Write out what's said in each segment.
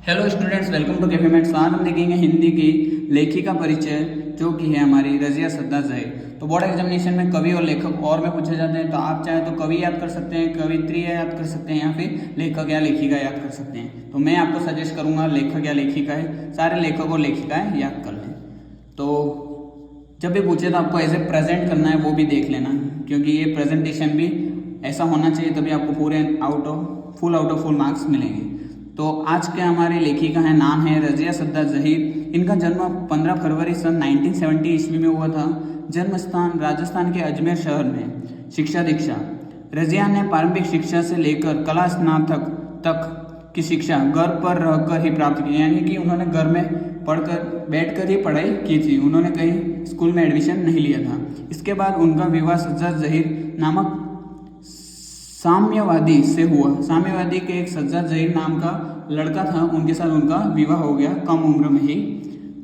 Hello students, welcome to Cafe Mates. आज हम देखेंगे हिंदी की लेखिका परिचय जो कि है हमारी रज़िया सद्दात ज़हीर। तो बोर्ड एग्जामिनेशन में कवि और लेखक और में पूछे जाते हैं, तो आप चाहें तो कवि याद कर सकते हैं, कवित्री याद कर सकते हैं या फिर लेखक या लेखिका याद कर सकते हैं। तो मैं आपको सजेस्ट करूंगा लेखक या लेखिका है, सारे लेखक और लेखिकाएं याद कर लें। तो जब भी पूछे तो आपको ऐसे प्रेजेंट करना है, वो भी देख लेना, क्योंकि ये प्रेजेंटेशन भी ऐसा होना चाहिए, तभी आपको पूरे full out of full marks मिलेंगे। तो आज के हमारे लेखिका है, नाम है रज़िया सद्दात ज़हीर। इनका जन्म 15 फरवरी सन 1970 ईस्वी में हुआ था। जन्म स्थान राजस्थान के अजमेर शहर में। शिक्षा दीक्षा, रज़िया ने प्रारंभिक शिक्षा से लेकर कला स्नातक तक की शिक्षा घर पर रहकर ही प्राप्त की, यानी कि उन्होंने घर में पढ़कर बैठकर ही पढ़ाई की थी, उन्होंने कहीं स्कूल में एडमिशन नहीं लिया था। इसके बाद उनका विवाह सज्जाद ज़हीर नामक साम्यवादी से हुआ। साम्यवादी के एक सज्जाद ज़हीर नाम का लड़का था, उनके साथ उनका विवाह हो गया कम उम्र में ही।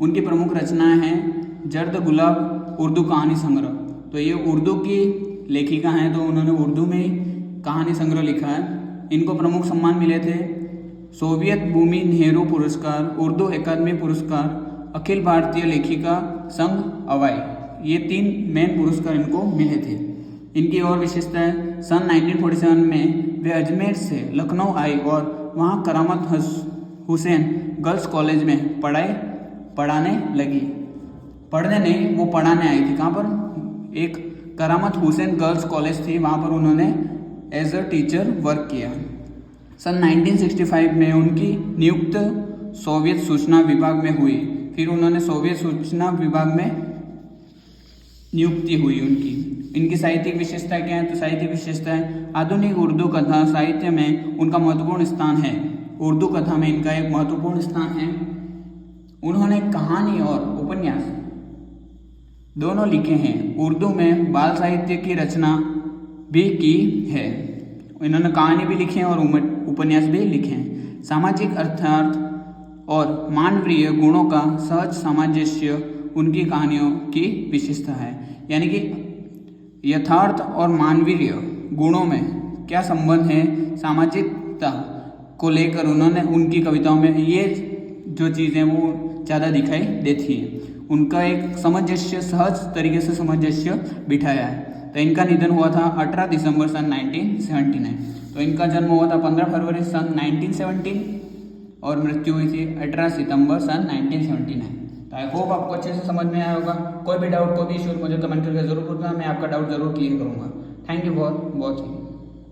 उनकी प्रमुख रचनाएं हैं जर्द गुलाब उर्दू कहानी संग्रह। तो ये उर्दू की लेखिका हैं, तो उन्होंने उर्दू में ही कहानी संग्रह लिखा है। इनको प्रमुख सम्मान मिले थे सोवियत भूमि नेहरू पुरस्कार, उर्दू अकादमी पुरस्कार, अखिल भारतीय लेखिका संघ अवाई। ये 3 मेन पुरस्कार इनको मिले थे। इनकी और विशेषताएं, सन 1947 में वे अजमेर से लखनऊ आई और वहाँ करामत हुसैन गर्ल्स कॉलेज में पढ़ाने लगी। पढ़ने नहीं, वो पढ़ाने आई थी। कहाँ पर? एक करामत हुसैन गर्ल्स कॉलेज थी, वहाँ पर उन्होंने एज अ टीचर वर्क किया। सन 1965 में उनकी नियुक्त सोवियत सूचना विभाग में हुई। फिर उन्होंने सोवियत सूचना विभाग में नियुक्ति हुई उनकी। इनकी साहित्यिक विशेषता क्या है? तो साहित्यिक विशेषताएं, आधुनिक उर्दू कथा साहित्य में उनका महत्वपूर्ण स्थान है। उर्दू कथा में इनका एक महत्वपूर्ण स्थान है। उन्होंने कहानी और उपन्यास दोनों लिखे हैं। उर्दू में बाल साहित्य की रचना भी की है। इन्होंने कहानी भी लिखे हैं और उपन्यास भी लिखे हैं। सामाजिक अर्थार्थ और मानवीय गुणों का सहज सामंजस्य उनकी कहानियों की विशेषता है, यानी कि यथार्थ और मानवीय गुणों में क्या संबंध है, सामाजिकता को लेकर उन्होंने उनकी कविताओं में ये जो चीज़ें वो ज़्यादा दिखाई देती हैं। उनका एक सामंजस्य, सहज तरीके से सामंजस्य बिठाया है। तो इनका निधन हुआ था 18 दिसंबर सन 1979। तो इनका जन्म हुआ था 15 फरवरी सन 1917 और मृत्यु हुई थी 18 सितंबर सन 1979। तो आई होप आपको अच्छे से समझ में आया होगा। कोई भी डाउट, कोई भी इश्यू मुझे कमेंट करके जरूर पूछना, मैं आपका डाउट जरूर क्लियर करूँगा। Thank you for watching.